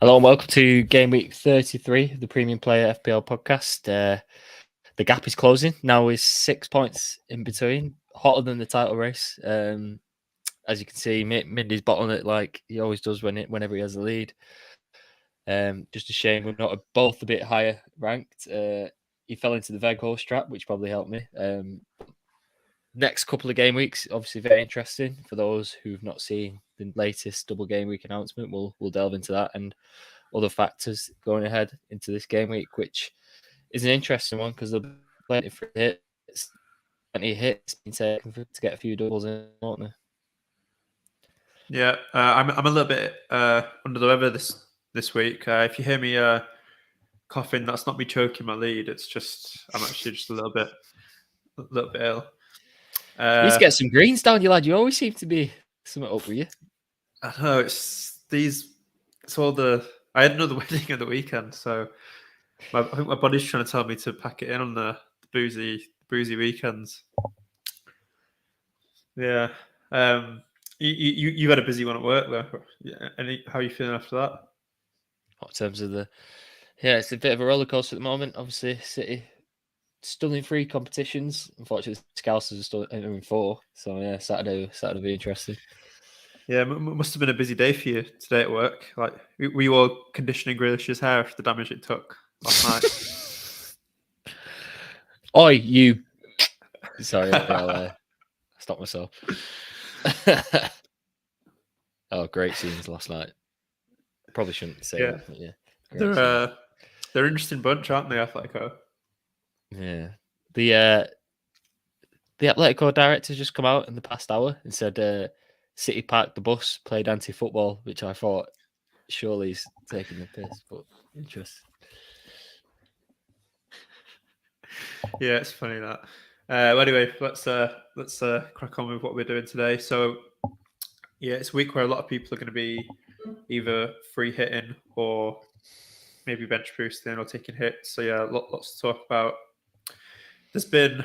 Hello and welcome to Gameweek 33 of the Premium Player FPL podcast. The gap is closing. Now is 6 points in between, hotter than the title race. As you can see, Mindy's bottling it like he always does whenever he has the lead. Just a shame we're not both a bit higher ranked. He fell into the Veghorst trap, which probably helped me. Next couple of game weeks, obviously very interesting for those who've not seen the latest double game week announcement. We'll delve into that and other factors going ahead into this game week, which is an interesting one because there'll be plenty of hits being taken to get a few doubles in, won't there? Yeah, I'm a little bit under the weather this week. If you hear me coughing, that's not me choking my lead. It's just I'm actually just a little bit ill. You need to get some greens down, you lad. You always seem to be something up with you. I know it's these. It's all the. I had another wedding at the weekend, so I think my body's trying to tell me to pack it in on the boozy weekends. Yeah. You had a busy one at work though. Yeah. How are you feeling after that? In terms of it's a bit of a roller coaster at the moment. Obviously, City still in 3 competitions. Unfortunately, the Scousers are still in 4. So yeah, Saturday will be interesting. Yeah, must have been a busy day for you today at work. Like, were you all conditioning Grealish's hair after the damage it took last night? Oi, you! Sorry, I'll stop myself. Oh, great scenes last night. Probably shouldn't say that, but yeah. They're an interesting bunch, aren't they, Atletico? Yeah. The Atletico director's just come out in the past hour and said City parked the bus, played anti-football, which I thought surely he's taking the piss, but interesting. Yeah, it's funny that. Well, anyway, let's crack on with what we're doing today. So, yeah, it's a week where a lot of people are going to be either free hitting or maybe bench boosting or taking hits. So yeah, lots to talk about. There's been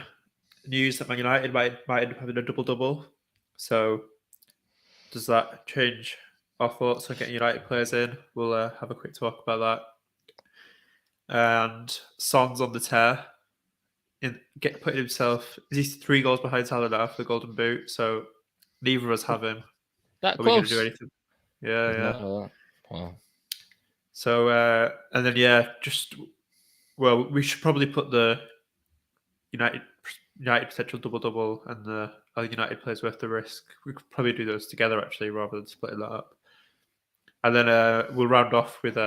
news that Man United might end up having a double. So does that change our thoughts on getting United players in? We'll have a quick talk about that. And Son's on the tear. Putting himself, he's 3 goals behind Salah now for the Golden Boot. So neither of us have him. That Are we going to close? do anything? Yeah. Wow. So and then we should probably put the United potential double and the other United players worth the risk. We could probably do those together actually, rather than splitting that up. And then we'll round off with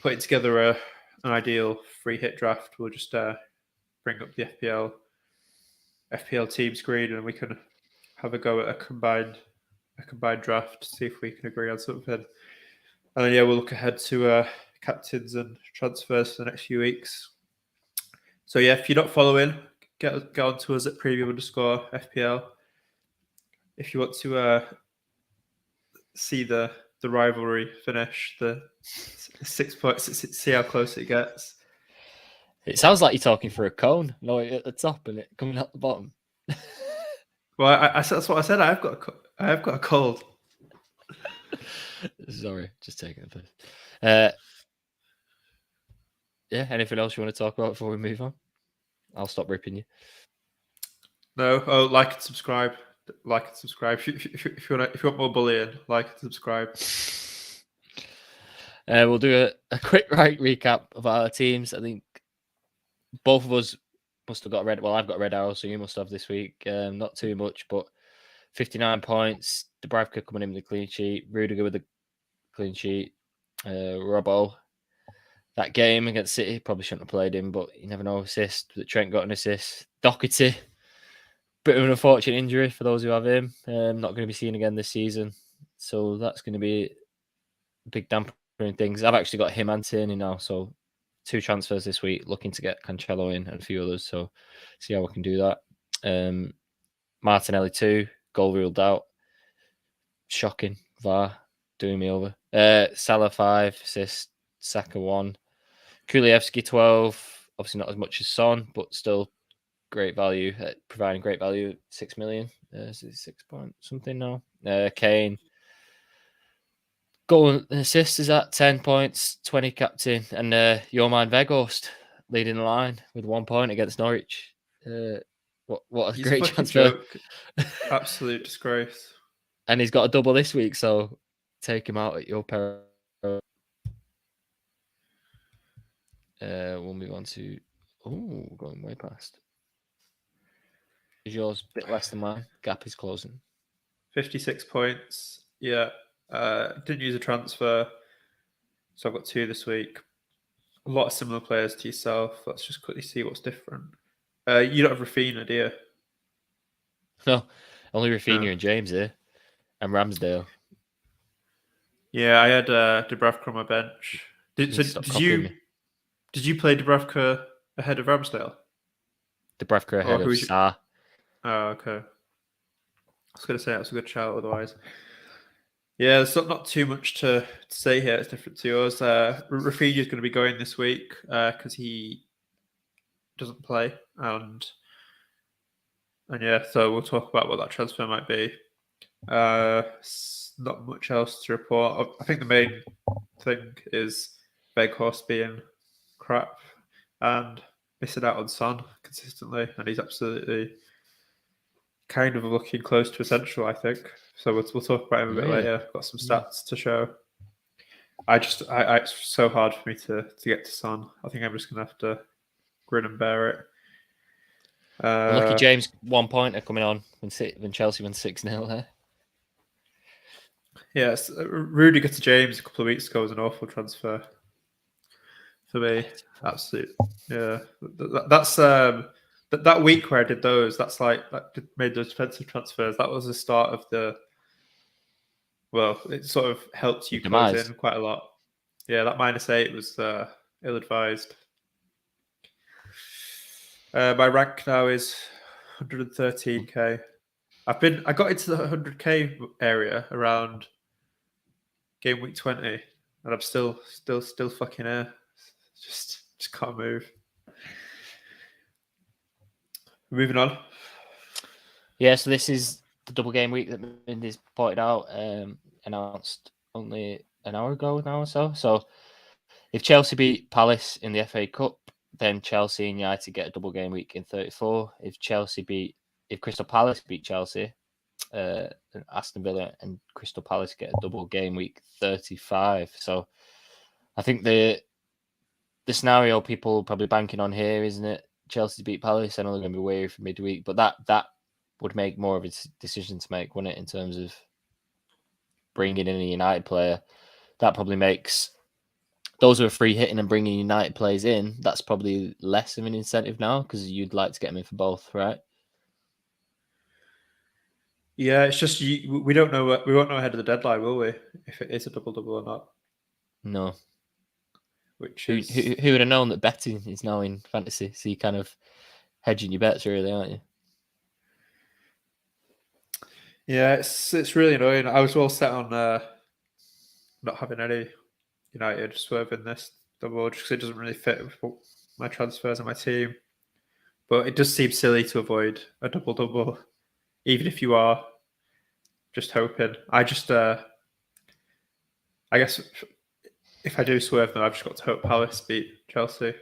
putting together an ideal free hit draft. We'll just bring up the FPL team screen, and we can have a go at a combined draft, see if we can agree on something. And then we'll look ahead to captains and transfers for the next few weeks. So yeah, if you're not following, get on to us at premium_FPL. If you want to see the rivalry finish, the 6 points, see how close it gets. It sounds like you're talking for a cone, no, at the top and it coming out the bottom. Well, that's what I said. I have got a cold. Sorry, just taking a piss. Yeah, anything else you want to talk about before we move on? I'll stop ripping you. No, like and subscribe. If you want more bullying, like and subscribe. We'll do a quick recap of our teams. I think both of us must have got red. Well, I've got red arrow, so you must have this week. Not too much, but 59 points. Dubravka coming in with a clean sheet. Rudiger with a clean sheet. Robbo. That game against City, probably shouldn't have played him, but you never know. Assist. Trent got an assist. Doherty. Bit of an unfortunate injury for those who have him. Not going to be seen again this season. So that's going to be a big damper in things. I've actually got him and Tierney now, so 2 transfers this week, looking to get Cancelo in and a few others. So see how we can do that. Martinelli 2, goal ruled out. Shocking. VAR doing me over. Salah 5, assist. Saka 1. Kulievski 12. Obviously not as much as Son, but still great value. Providing great value. 6 million. 6 point something now. Kane Goal and assist is at 10 points, 20 captain, and your man Veghorst leading the line with 1 point against Norwich. What a He's great a fucking transfer. joke. Absolute disgrace. And he's got a double this week, so take him out at your peril. We'll move on to going way past. Is yours a bit less than mine? Gap is closing. 56 points. Yeah. Didn't use a transfer, so I've got 2 this week. A lot of similar players to yourself. Let's just quickly see what's different. You don't have Rafinha, do you? No, only Rafinha No. and James here, and Ramsdale. Yeah, I had Dubravka on my bench. Did copying me. you play Dubravka ahead of Ramsdale? Dubravka ahead of Sarr. Oh, okay. I was going to say that was a good shout otherwise. Yeah, there's not too much to say here. It's different to yours. Rafinha is going to be going this week because he doesn't play. And yeah, so we'll talk about what that transfer might be. Not much else to report. I think the main thing is Veghorst being crap and missing out on Son consistently, and he's absolutely kind of looking close to essential, I think. So we'll talk about him a bit later. Got some stats to show. It's so hard for me to get to Son. I think I'm just gonna have to grin and bear it. Lucky James 1 pointer coming on when Chelsea won 6-0 there. Yes, Rudiger to James a couple of weeks ago was an awful transfer for me. Absolute, yeah. That's that week where I did those. That's like made those defensive transfers. That was the start of the. Well, it sort of helped you close in quite a lot. Yeah, that -8 was ill-advised. My rank now is 113k. I got into the 100k area around game week 20, and I'm still fucking here. Just can't move. Moving on. Yeah, so this is the double game week that Mindy's pointed out, announced only an hour ago now or so. So if Chelsea beat Palace in the FA Cup, then Chelsea and United get a double game week in 34. If Crystal Palace beat Chelsea, Aston Villa and Crystal Palace get a double game week 35. So I think the scenario people are probably banking on here, isn't it? Chelsea beat Palace. I know they're going to be weary for midweek, but that would make more of a decision to make, wouldn't it, in terms of bringing in a United player. That probably makes those who are free hitting and bringing United players in, that's probably less of an incentive now because you'd like to get them in for both, right? Yeah, it's just we don't know. We won't know ahead of the deadline, will we? If it is a double or not. No. Which is who would have known that betting is now in fantasy? So you're kind of hedging your bets, really, aren't you? Yeah, it's really annoying. I was well set on not having any United swerving this double just because it doesn't really fit with my transfers and my team. But it does seem silly to avoid a double, even if you are just hoping. I guess if I do swerve them, I've just got to hope Palace beat Chelsea.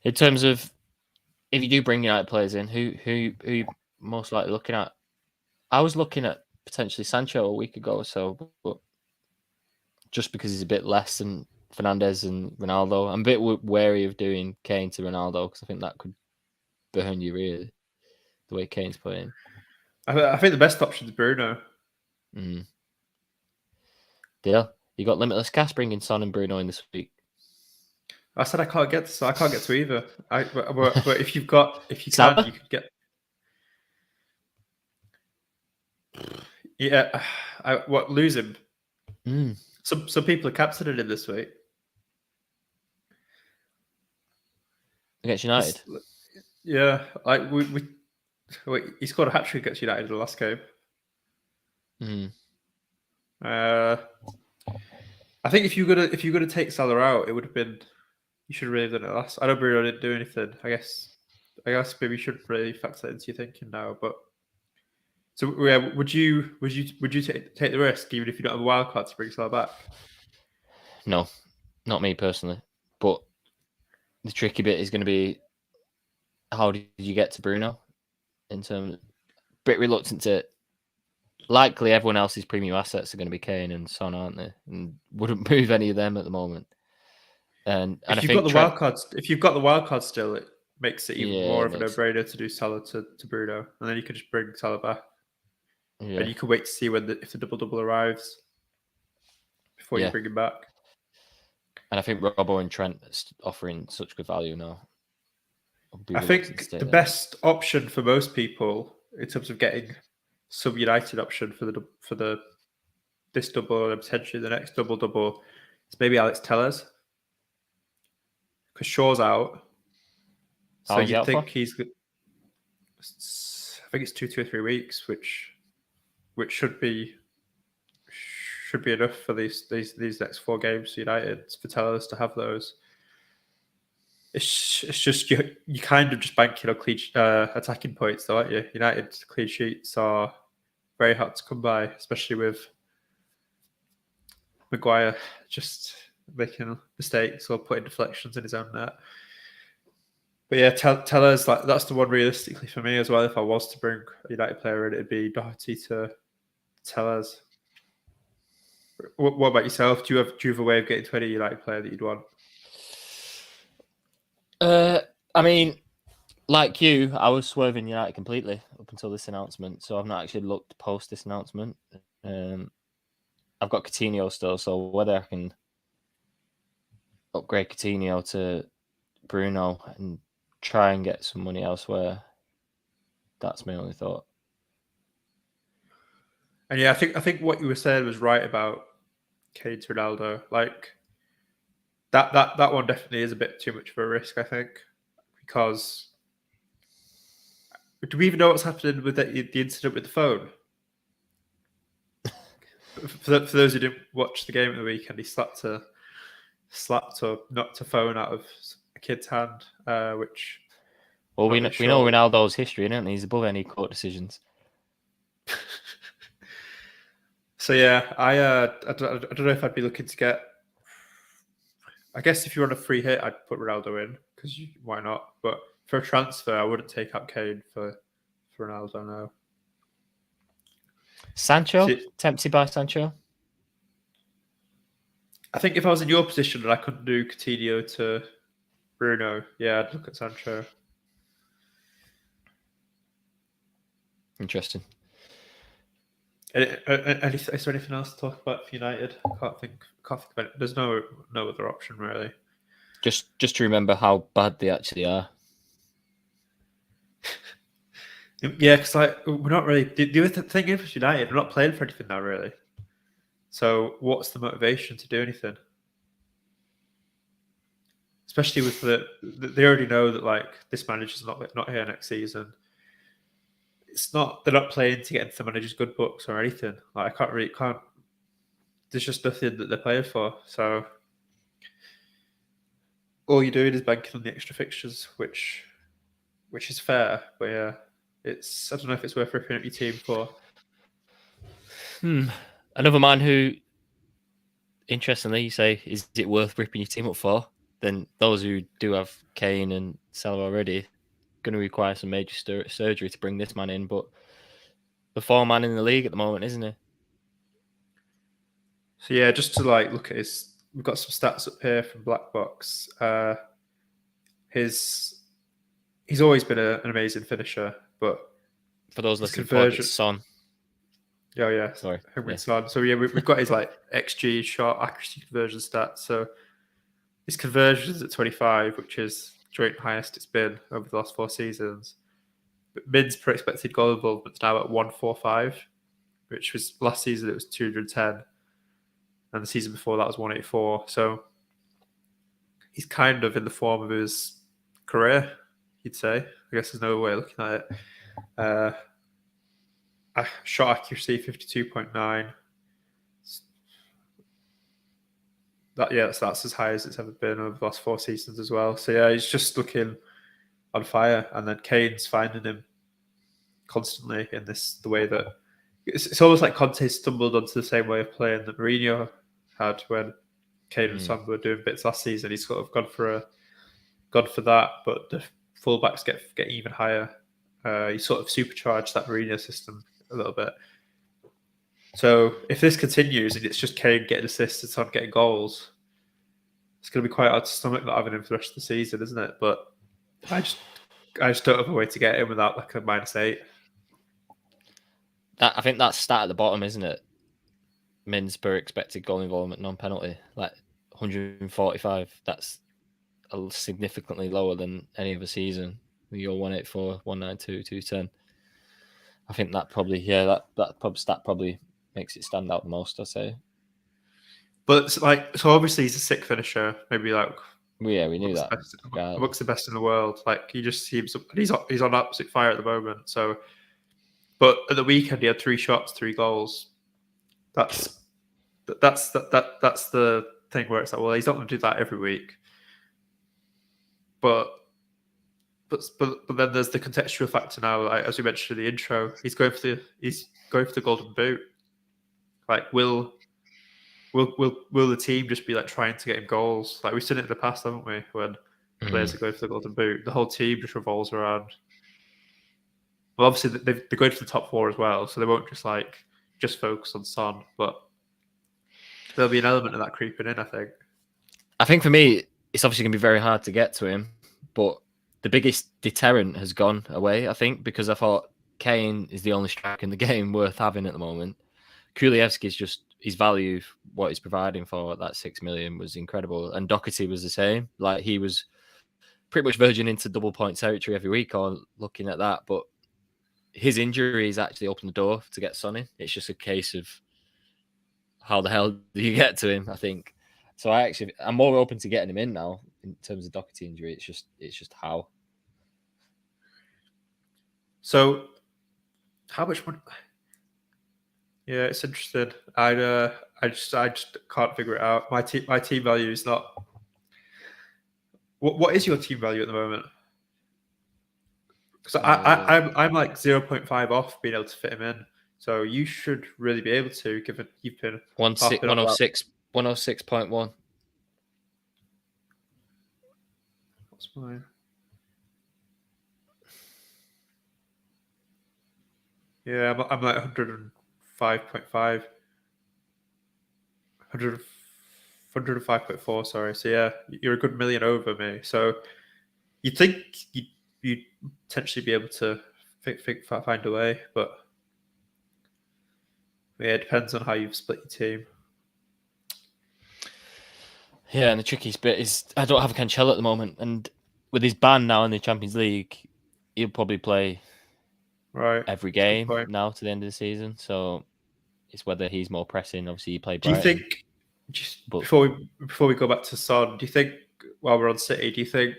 In terms of if you do bring United players in, who you most likely looking at? I was looking at potentially Sancho a week ago or so, but just because he's a bit less than Fernandes and Ronaldo, I'm a bit wary of doing Kane to Ronaldo because I think that could burn you really, the way Kane's playing. I think the best option is Bruno. Deal. You got limitless cash bringing Son and Bruno in this week. I said I can't get to either. But if you can, you could get. Yeah, lose him? Some people are captaining him this week against United. Yeah, like he scored a hat trick against United in the last game. I think if you're gonna take Salah out, it would have been you should have really done it last. I know Bruno didn't do anything. I guess maybe you shouldn't really factor that into your thinking now, but So yeah, would you take the risk even if you don't have a wild card to bring Salah back? No, not me personally. But the tricky bit is going to be how did you get to Bruno? In terms, of, bit reluctant to. Likely, everyone else's premium assets are going to be Kane and Son, aren't they? And wouldn't move any of them at the moment. And If I you've got think the wild cards, if you've got the wild card still, it makes it even more of a no-brainer to do Salah to Bruno, and then you can just bring Salah back, and you can wait to see when if the double arrives before you bring him back. And I think Robbo and Trent are offering such good value now. I think the best option for most people in terms of getting some United option for this double and potentially the next double is maybe Alex Tellers, because Shaw's out. So you think I think it's 2 or 3 weeks, which should be enough for these next 4 games for United for Tellers to have those. It's just you kind of just banking on clean attacking points, though, aren't you? United's clean sheets are very hard to come by, especially with Maguire just making mistakes or putting deflections in his own net. But yeah, Tellers, like that's the one realistically for me as well. If I was to bring a United player in, it'd be Doherty to Tellers. What about yourself? Do you have a way of getting to any United player that you'd want? I mean, like you, I was swerving United completely up until this announcement, so I've not actually looked post this announcement. I've got Coutinho still, so whether I can upgrade Coutinho to Bruno and try and get some money elsewhere, that's my only thought. And yeah, I think what you were saying was right about Kane to Ronaldo. Like that one definitely is a bit too much of a risk, I think, because do we even know what's happening with the incident with the phone? For those who didn't watch the game at the weekend, he slapped or knocked a phone out of a kid's hand, which. Well, we know Ronaldo's history, don't we? He's above any court decisions. So yeah, I don't know if I'd be looking to get. I guess if you're on a free hit, I'd put Ronaldo in because why not? But for a transfer, I wouldn't take up Kane for Ronaldo. No. Sancho, tempted by Sancho. I think if I was in your position and I couldn't do Coutinho to Bruno, yeah, I'd look at Sancho. Interesting. Is there anything else to talk about for United? I can't think of it. There's no other option really. Just to remember how bad they actually are. Yeah, because we're not really. The thing is with United, we're not playing for anything now really. So what's the motivation to do anything? Especially with they already know that like this manager's not here next season. They're not playing to get into the manager's good books or anything. Like I can't. There's just nothing that they're playing for. So all you're doing is banking on the extra fixtures, which is fair. But yeah, I don't know if it's worth ripping up your team for. Another man who, interestingly, you say, is it worth ripping your team up for? Then those who do have Kane and Salah already going to require some major surgery to bring this man in. But the 4th man in the league at the moment, isn't he? So yeah, just to look at we've got some stats up here from Black Box. He's always been an amazing finisher, but for those listening, it's Son. Oh yeah, sorry, Son. So yeah, we've got his XG shot accuracy conversion stats. So his conversion is at 25, which is joint highest it's been over the last 4 seasons. But Min's per expected goal involvement's now at 145, which was last season it was 210, and the season before that was 184. So he's kind of in the form of his career, you'd say. I guess there's no way of looking at it. Shot accuracy 52.9. That's as high as it's ever been over the last 4 seasons as well. So yeah, he's just looking on fire, and then Kane's finding him. constantly in the way that it's almost like Conte stumbled onto the same way of playing that Mourinho had when Kane and Son were doing bits last season. He's sort of gone for that, but the fullbacks get even higher. He sort of supercharged that Mourinho system a little bit. So if this continues and it's just Kane getting assists and Son getting goals, it's going to be quite hard to stomach not having him for the rest of the season, isn't it? But I just don't have a way to get him without like a -8. I think that's stat at the bottom, isn't it? Mins per expected goal involvement, non-penalty, like 145. That's significantly lower than any other season. You're 184, 192, 210. I think that probably, that stat probably makes it stand out the most, I'd say. But it's like, so obviously he's a sick finisher, maybe like we knew that amongst the best in the world. Like he just seems, he's on absolute fire at the moment. So, but at the weekend he had 3 shots, 3 goals. That's the thing where it's like, well, he's not going to do that every week. But then there's the contextual factor now. Like, as we mentioned in the intro, he's going for the golden boot. Like, will the team just be like trying to get him goals? Like we've seen it in the past, haven't we? When players are going for the golden boot, the whole team just revolves around. Well, obviously they're going for the top 4 as well, so they won't just focus on Son. But there'll be an element of that creeping in, I think. I think for me, it's obviously going to be very hard to get to him, but the biggest deterrent has gone away, I think, because I thought Kane is the only striker in the game worth having at the moment. Kulievski's just, his value, what he's providing for that 6 million was incredible. And Doherty was the same. Like he was pretty much verging into double point territory every week or looking at that. But his injuries actually opened the door to get Son in. It's just a case of how the hell do you get to him, I think. So I'm more open to getting him in now in terms of Doherty injury. It's just how. So how much money? Yeah, it's interesting. I just can't figure it out. My team value is not. What is your team value at the moment? Because I'm like 0.5 off being able to fit him in. So you should really be able to, given you've been 106.1. What's mine? Yeah, I'm like 105.5. 105.4, sorry. So yeah, you're a good million over me. So you'd think you'd potentially be able to find a way, but yeah, it depends on how you've split your team. Yeah, and the trickiest bit is I don't have a Cancelo at the moment, and with his ban now in the Champions League, he'll probably play every game now to the end of the season. So it's whether he's more pressing. Obviously, he played Brighton. Do you think, before we go back to Son, do you think, while we're on City, do you think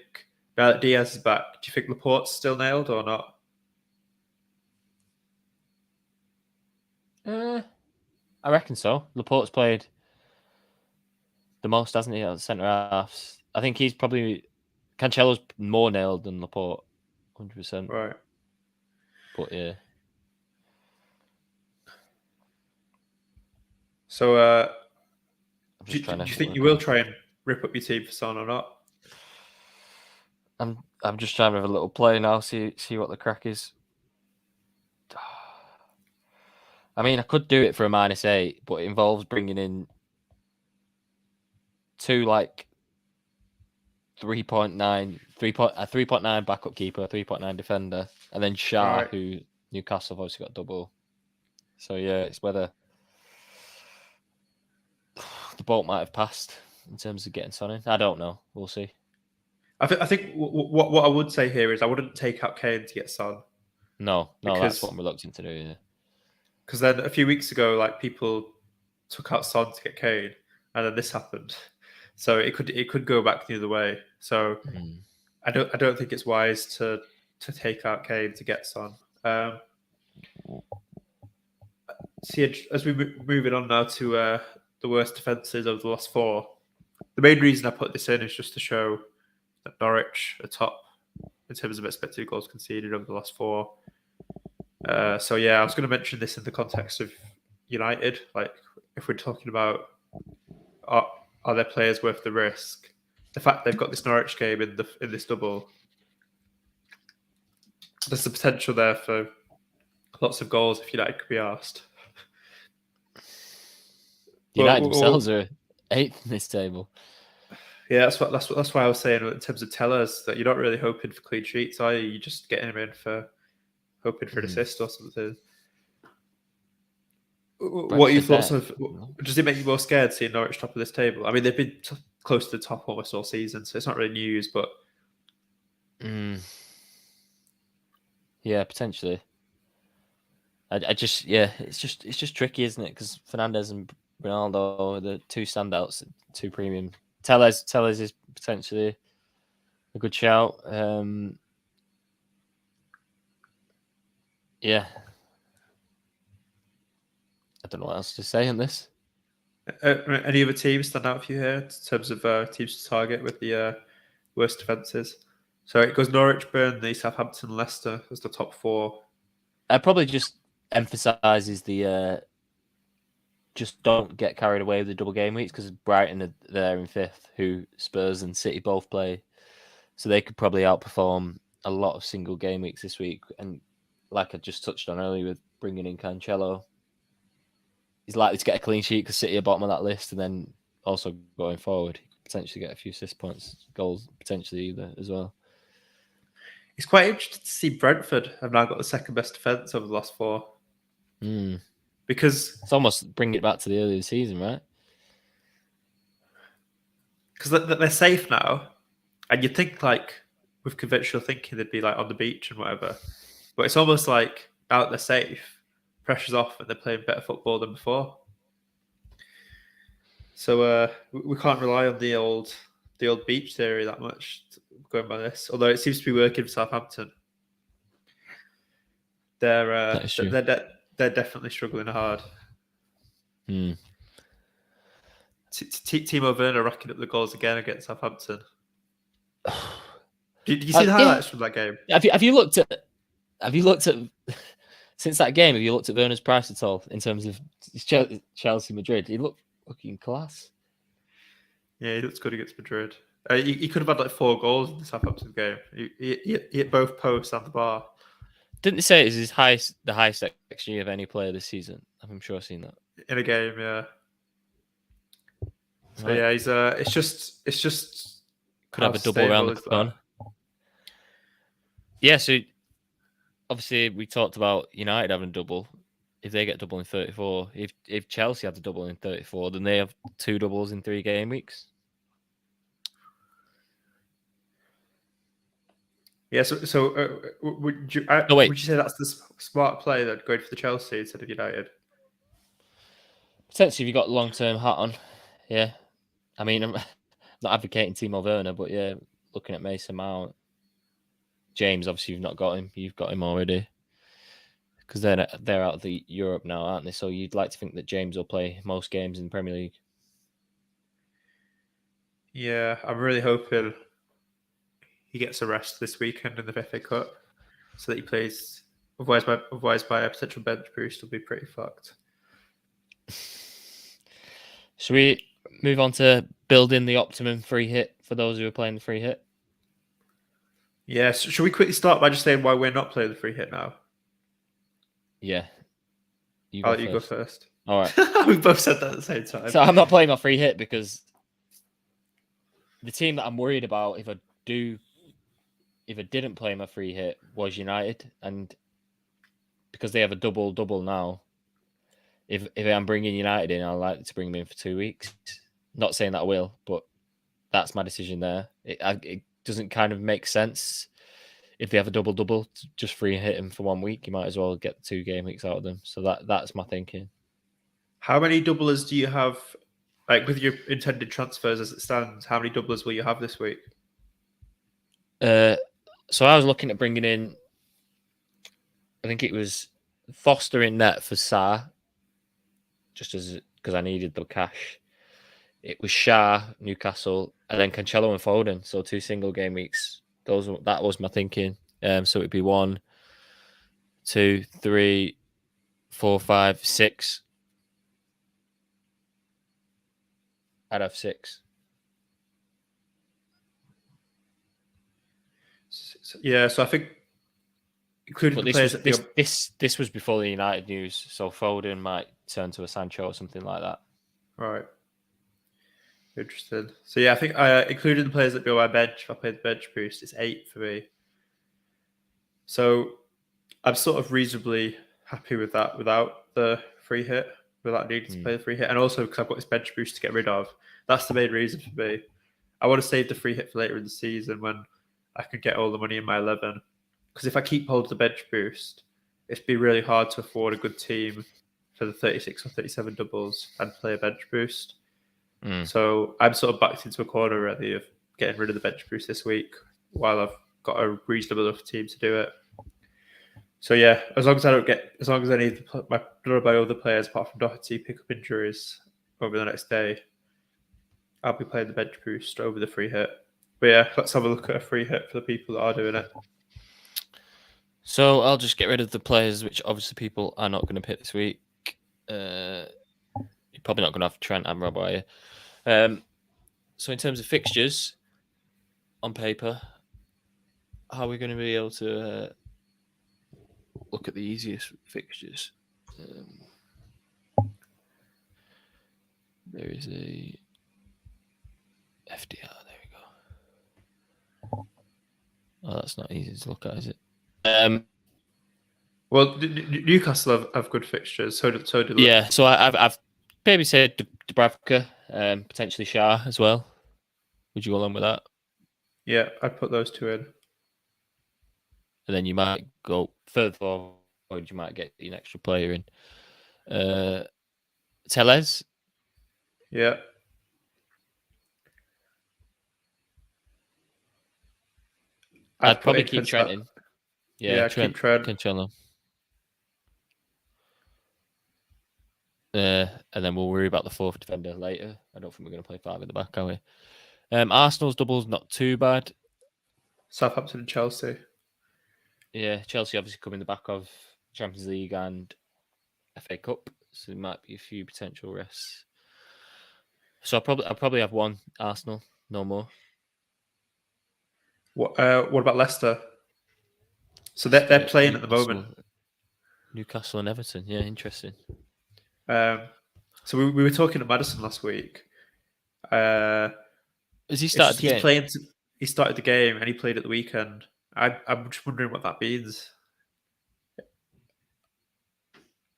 now that Diaz is back, do you think Laporte's still nailed or not? I reckon so. Laporte's played the most, hasn't he, at centre halves? I think he's probably Cancelo's more nailed than Laporte, 100%. Right. But yeah. So, do you think you will try and rip up your team for Son or not? I'm just trying to have a little play now, see what the crack is. I mean, I could do it for a -8, but it involves bringing in 2 like 3.9 backup keeper, 3.9 defender, and then Shah, who Newcastle have obviously got double. So yeah, it's whether the boat might have passed in terms of getting Son in. I don't know. We'll see. I think what I would say here is I wouldn't take out Kane to get Son. No, that's what I'm reluctant to do. Yeah. Because then a few weeks ago, like people took out Son to get Kane, and then this happened. So it could go back the other way. So I don't think it's wise to take out Kane to get Son. See, as we moving on now to the worst defences of the last 4. The main reason I put this in is just to show that Norwich are top in terms of expected goals conceded over the last 4. So yeah, I was going to mention this in the context of United. Like, if we're talking about are their players worth the risk? The fact they've got this Norwich game in this double, there's the potential there for lots of goals if United could be asked. United themselves are 8th in this table. Yeah, that's why I was saying in terms of tellers that you're not really hoping for clean sheets, are you? You're just getting them in for hoping for an assist or something. What are your thoughts of? Does it make you more scared seeing Norwich top of this table? I mean, they've been close to the top almost all season, so it's not really news. But yeah, potentially. I just it's just tricky, isn't it? Because Fernandes and Ronaldo are the two standouts, two premium. Tellez is potentially a good shout. Yeah. I don't know what else to say on this. Any other teams stand out for you here in terms of teams to target with the worst defences? So it goes Norwich, Burnley, Southampton, Leicester as the top 4. I probably just emphasises the just don't get carried away with the double game weeks, because Brighton are there in 5th, who Spurs and City both play. So they could probably outperform a lot of single game weeks this week. And like I just touched on earlier with bringing in Cancelo, he's likely to get a clean sheet because City are bottom of that list. And then also going forward, he could potentially get a few assist points, goals potentially either as well. It's quite interesting to see Brentford have now got the second best defence over the last 4. Because it's almost bringing it back to the early of the season, right? Because they're safe now, and you'd think like with conventional thinking they'd be like on the beach and whatever, but it's almost like now that they're safe, pressure's off and they're playing better football than before. So we can't rely on the old beach theory that much going by this, although it seems to be working for Southampton. They're definitely struggling hard. Timo Werner racking up the goals again against Southampton. Did you see the highlights from that game? Have you looked at since that game? Have you looked at Werner's price at all in terms of Chelsea Madrid? He looked fucking class. Yeah, he looks good against Madrid. He could have had like 4 goals in the Southampton game. He hit both posts and the bar. Didn't they say it was the highest XG of any player this season? I'm sure I've seen that in a game. Yeah. So yeah, he's it's just could have a double around the corner. Yeah, so obviously we talked about United having a double. If they get double in 34, if Chelsea had a double in 34, then they have 2 doubles in 3 game weeks. Yeah, so would you say that's the smart play that going for the Chelsea instead of United? Potentially, if you got long-term hat on, yeah. I mean, I'm not advocating Timo Werner, but yeah, looking at Mason Mount, James, obviously you've not got him. You've got him already because they're out of the Europe now, aren't they? So you'd like to think that James will play most games in the Premier League. Yeah, I'm really hoping he gets a rest this weekend in the FA Cup so that he plays. Otherwise, by a potential bench boost, will be pretty fucked. Should we move on to building the optimum free hit for those who are playing the free hit? Yeah, so should we quickly start by just saying why we're not playing the free hit now? Yeah. I'll let you go first. All right. We both said that at the same time. So I'm not playing my free hit because the team that I'm worried about if I didn't play my free hit was United, and because they have a double now, if I'm bringing United in, I'd like to bring them in for 2 weeks. Not saying that I will, but that's my decision there. It doesn't kind of make sense if they have a double, just free hit them for 1 week. You might as well get 2 game weeks out of them. So that's my thinking. How many doublers do you have? Like with your intended transfers as it stands, how many doublers will you have this week? So I was looking at bringing in, I think it was Foster in net for Sarr, just because I needed the cash. It was Shah, Newcastle, and then Cancelo and Foden. So 2 single game weeks. That was my thinking. So it'd be 1, 2, 3, 4, 5, 6. I'd have 6. Yeah, so I think including But the players that be on, this was before the United news, so Foden might turn to a Sancho or something like that. right. Interesting. So yeah, I think including the players that be on my bench, if I play the bench boost, it's 8 for me. So I'm sort of reasonably happy with that without the free hit, without needing to play the free hit, and also because I've got this bench boost to get rid of. That's the main reason for me. I want to save the free hit for later in the season when I can get all the money in my 11. Because if I keep hold of the bench boost, it'd be really hard to afford a good team for the 36 or 37 doubles and play a bench boost. So I'm sort of backed into a corner really of getting rid of the bench boost this week while I've got a reasonable enough team to do it. So yeah, as long as any of none of my other players apart from Doherty pick up injuries over the next day, I'll be playing the bench boost over the free hit. But yeah, let's have a look at a free hit for the people that are doing it. So I'll just get rid of the players which obviously people are not going to pick this week. You're probably not going to have Trent and Rob, are you? So in terms of fixtures, on paper, how are we going to be able to look at the easiest fixtures? There is a FDR. There we go. Oh, that's not easy to look at, is it? Well, Newcastle have good fixtures. So do yeah. So I've maybe said Dubravka, potentially Shah as well. Would you go along with that? Yeah, I'd put those two in. And then you might go further forward. You might get an extra player in. Tellez. Yeah. I'd probably keep Trent in. Yeah, Trent. Keep Trent. Cancelo. And then we'll worry about the fourth defender later. I don't think we're going to play 5 at the back, are we? Arsenal's double's not too bad. Southampton and Chelsea. Yeah, Chelsea obviously come in the back of Champions League and FA Cup, so there might be a few potential rests. So I'll probably have one Arsenal, no more. What about Leicester? So they're playing at the moment. Newcastle and Everton. Yeah, interesting. So we were talking to Madison last week. Has he started the game? He started the game and he played at the weekend. I'm just wondering what that means.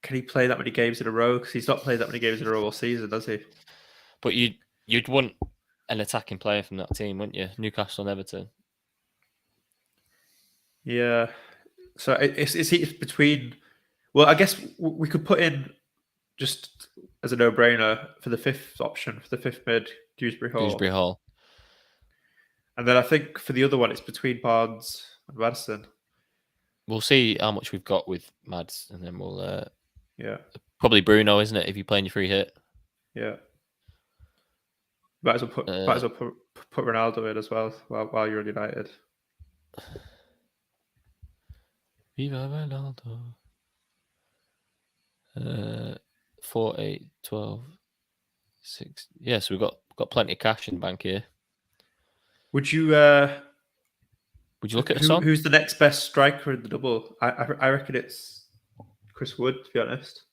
Can he play that many games in a row? Because he's not played that many games in a row all season, does he? But you'd want an attacking player from that team, wouldn't you? Newcastle and Everton. Yeah. So it's between. Well, I guess we could put in just as a no-brainer for the 5th option, for the 5th mid, Dewsbury Hall. And then I think for the other one, it's between Barnes and Madison. We'll see how much we've got with Mads, and then we'll. Yeah. Probably Bruno, isn't it? If you're playing your free hit. Yeah. Might as well put Ronaldo in as well while you're in United. Viva Ronaldo. 4, 8, 12, 6. Yeah, so we've got plenty of cash in the bank here. Would you look at a song? Who's the next best striker in the double? I reckon it's Chris Wood, to be honest.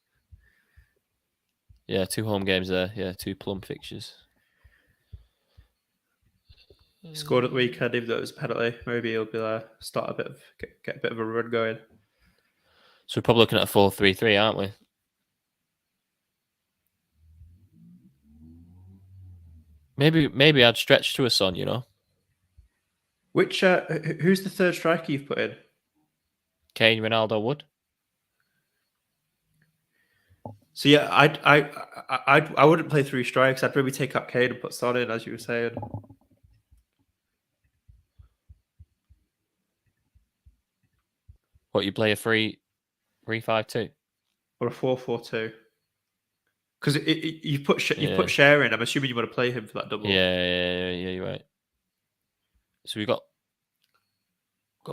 Yeah, 2 home games there. Yeah, 2 plum fixtures. He scored at the weekend, even though it was a penalty. Maybe he'll be there, get a bit of a run going. So we're probably looking at a 4-3-3, aren't we? Maybe I'd stretch to a Son, you know. Which who's the third striker you've put in? Kane, Ronaldo, Wood. So yeah, I wouldn't play 3 strikes. I'd maybe take up Kane and put Son in, as you were saying. What, you play a 3-5-2 or a 4-4-2? Because you put Cher in. I'm assuming you want to play him for that double. Yeah, you're right. So we've got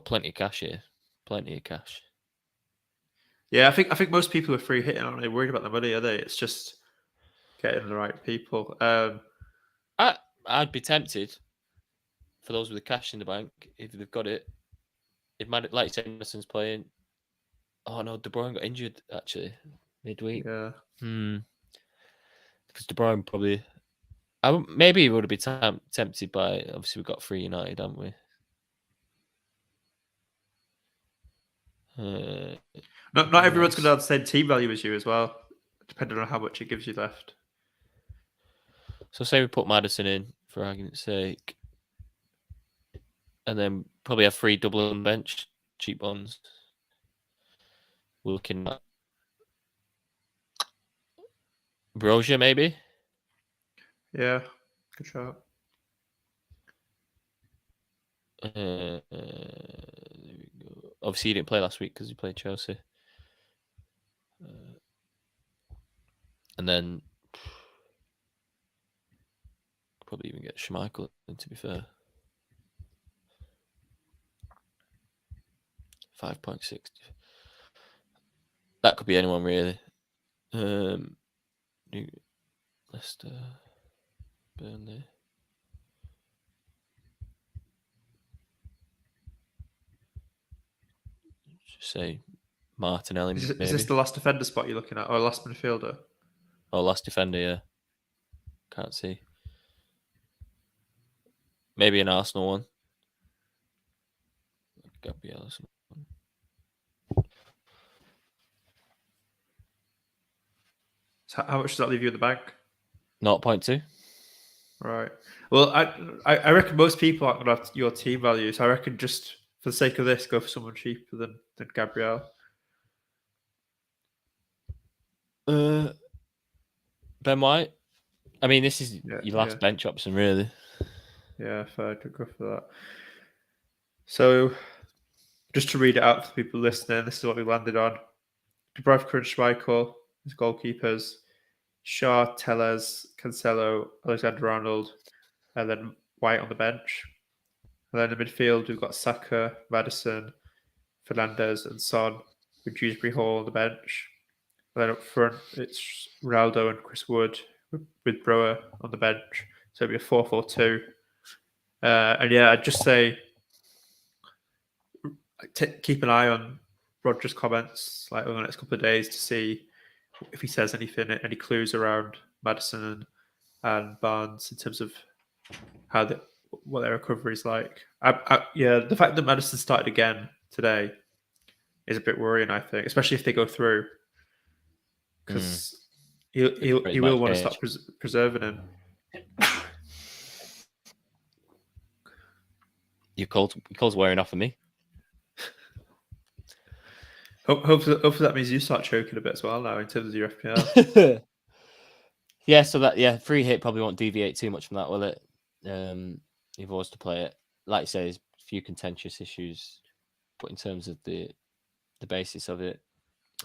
plenty of cash here. Plenty of cash. Yeah, I think most people are free hitting aren't really worried about the money, are they? It's just getting the right people. I'd be tempted for those with the cash in the bank if they've got it. It might, like you said, Madison's playing. Oh no, De Bruyne got injured actually midweek. Yeah. Because De Bruyne probably, maybe he would have been tempted by. Obviously, we've got 3 United, haven't we? Not everyone's going to Nice. have the same team value as you as well, depending on how much it gives you left. So say we put Madison in for argument's sake, and then probably have 3 double on bench, cheap ones. We're looking at Brozier, maybe. Yeah, good shot. There we go. Obviously, he didn't play last week because he played Chelsea. And then probably even get Schmeichel in, to be fair. 5.60. That could be anyone, really. Leicester, Burnley. Just say Martinelli, Is maybe. this the last defender spot you're looking at, or last midfielder? Oh, last defender, yeah. Can't see. Maybe an Arsenal one. Gabriel or something. So how much does that leave you in the bank? 0.2. Right. Well, I reckon most people aren't going to have your team value, so I reckon just for the sake of this, go for someone cheaper than Gabriel. Ben White. I mean, this is your last bench option, really. Yeah, fair. Could go for that. So, just to read it out for people listening, this is what we landed on. Dubravka and Schmeichel as goalkeepers. Shaw, Tellez, Cancelo, Alexander-Arnold, and then White on the bench. And then in the midfield, we've got Saka, Madison, Fernandez, and Son, with Dewsbury Hall on the bench. And then up front, it's Ronaldo and Chris Wood with Brower on the bench. So it'll be a 4-4-2. And yeah, I'd just say keep an eye on Roger's comments like over the next couple of days to see if he says anything, any clues around Madison and Barnes in terms of how what their recovery is like. Yeah, the fact that Madison started again today is a bit worrying, I think, especially if they go through, because he will want to start preserving him. Your cold's wearing off of me. Hopefully that means you start choking a bit as well now in terms of your FPL. Yeah, free hit probably won't deviate too much from that, will it? You've always to play it. Like you say, there's a few contentious issues, but in terms of the basis of it,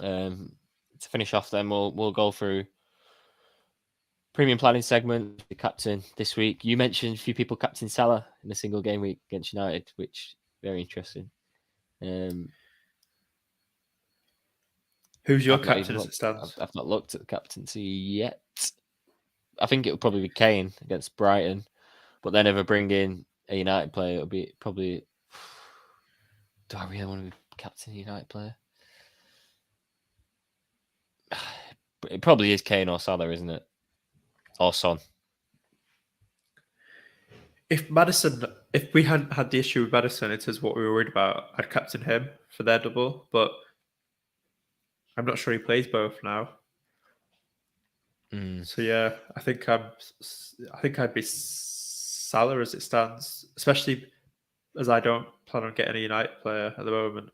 to finish off, then we'll go through premium planning segment. The captain this week. You mentioned a few people captain Salah in a single game week against United, which very interesting. Who's your captain as it stands? I've not looked at the captaincy yet. I think it would probably be Kane against Brighton, but then if I bring in a United player, it'll be probably. Do I really want to be captain a United player? It probably is Kane or Salah, isn't it? Or Son. If we hadn't had the issue with Madison, it is what we were worried about. I'd captain him for their double, but I'm not sure he plays both now. So yeah, I think I'd be Salah as it stands, especially as I don't plan on getting a United player at the moment.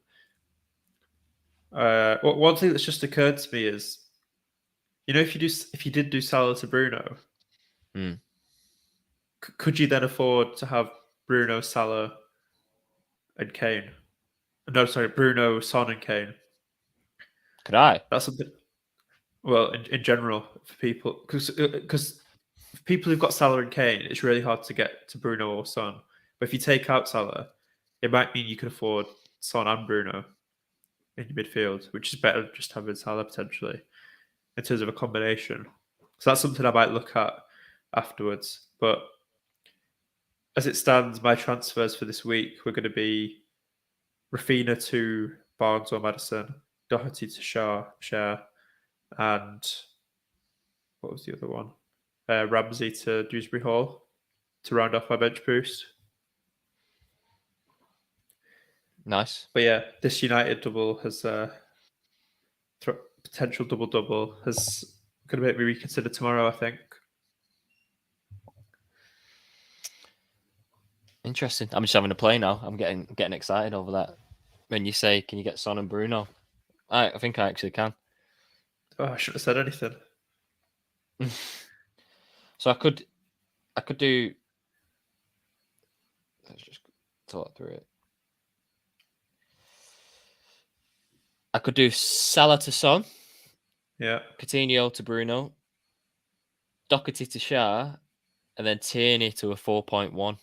One thing that's just occurred to me is, if you did do Salah to Bruno, could you then afford to have Bruno, Salah, and Kane? No, sorry, Bruno, Son, and Kane. Could I? That's something. Well, in general, for people, because people who've got Salah and Kane, it's really hard to get to Bruno or Son. But if you take out Salah, it might mean you can afford Son and Bruno. in your midfield, which is better just having Salah potentially in terms of a combination. So that's something I might look at afterwards. But as it stands, my transfers for this week were going to be Rafinha to Barnes or Madison, Doherty to Share, and what was the other one? Ramsey to Dewsbury Hall to round off my bench boost. Nice. But yeah, this United double has potential double has going to make me reconsider tomorrow, I think. Interesting. I'm just having a play now. I'm getting excited over that. When you say, can you get Son and Bruno? I think I actually can. Oh, I shouldn't have said anything. So I could do. Let's just talk through it. I could do Salah to Son. Yeah. Coutinho to Bruno. Doherty to Shah, and then Tierney to a 4.1.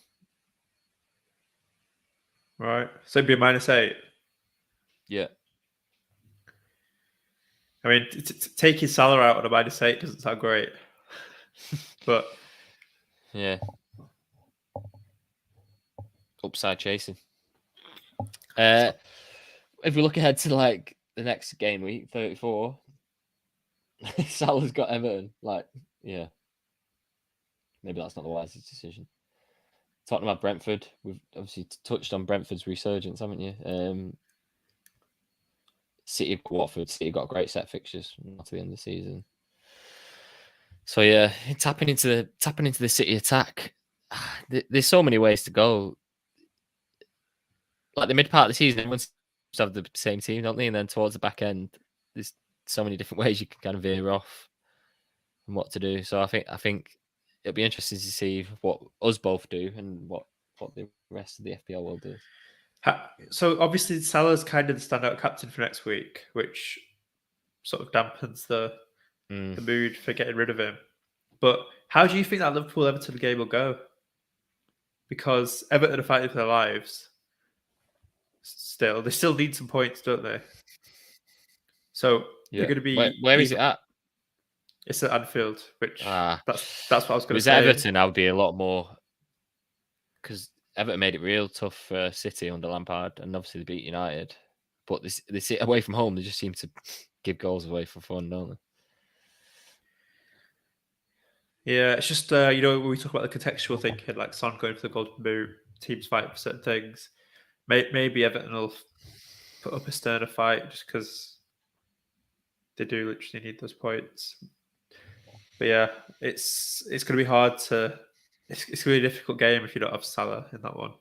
Right. So it'd be a -8. Yeah. I mean, taking Salah out on a -8 doesn't sound great. But yeah. Upside chasing. If we look ahead to like the next game week, 34, Salah's got Everton. Like, yeah. Maybe that's not the wisest decision. Talking about Brentford, we've obviously touched on Brentford's resurgence, haven't you? City, Watford, City got a great set of fixtures to the end of the season. So yeah, tapping into the City attack. There's so many ways to go. Like the mid part of the season, everyone's have the same team, don't they? And then towards the back end, there's so many different ways you can kind of veer off and what to do. So I think it'll be interesting to see what us both do and what the rest of the FPL world does. So obviously Salah's kind of the standout captain for next week, which sort of dampens the mood for getting rid of him. But how do you think that Liverpool-Everton game will go? Because Everton are fighting for their lives. They still need some points, don't they? So they're going to be. Where is it at? It's at Anfield, which that's what I was going to say. With Everton, I would be a lot more because Everton made it real tough for City under Lampard, and obviously they beat United. But they sit away from home. They just seem to give goals away for fun, don't they? Yeah, it's just when we talk about the contextual thinking, like Son going for the golden boot, teams fighting for certain things. Maybe Everton will put up a sterner fight just because they do literally need those points. But yeah, it's going to be hard to. It's going to be a difficult game if you don't have Salah in that one.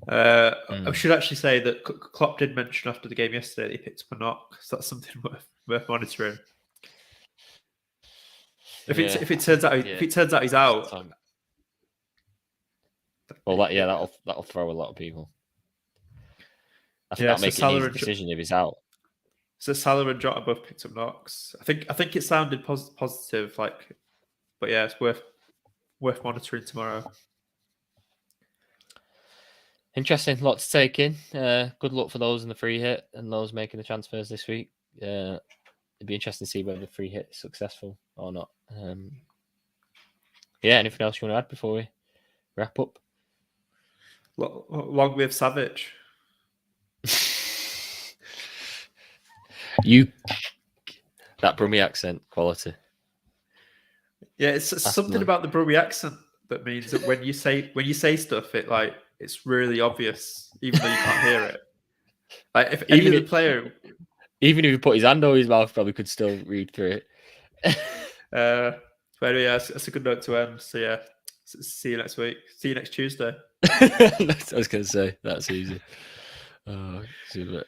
I should actually say that Klopp did mention after the game yesterday that he picked up a knock, so that's something worth monitoring. If it turns out he's out, well, that'll throw a lot of people. I think that'll make it an easy decision if he's out. So Salah and Jota both picked up knocks. I think it sounded positive, but yeah, it's worth monitoring tomorrow. Interesting, lot to take in. Good luck for those in the free hit and those making the transfers this week. It'd be interesting to see whether the free hit is successful or not. Anything else you want to add before we wrap up? Long live Savage. That Brummie accent quality. Yeah, it's something about the Brummie accent that means that when you say stuff, it's really obvious, even though you can't hear it. Like if even the player, even if he put his hand over his mouth, probably could still read through it. But anyway, that's a good note to end. So yeah, see you next week. See you next Tuesday. I was going to say that's easy. See you in a bit.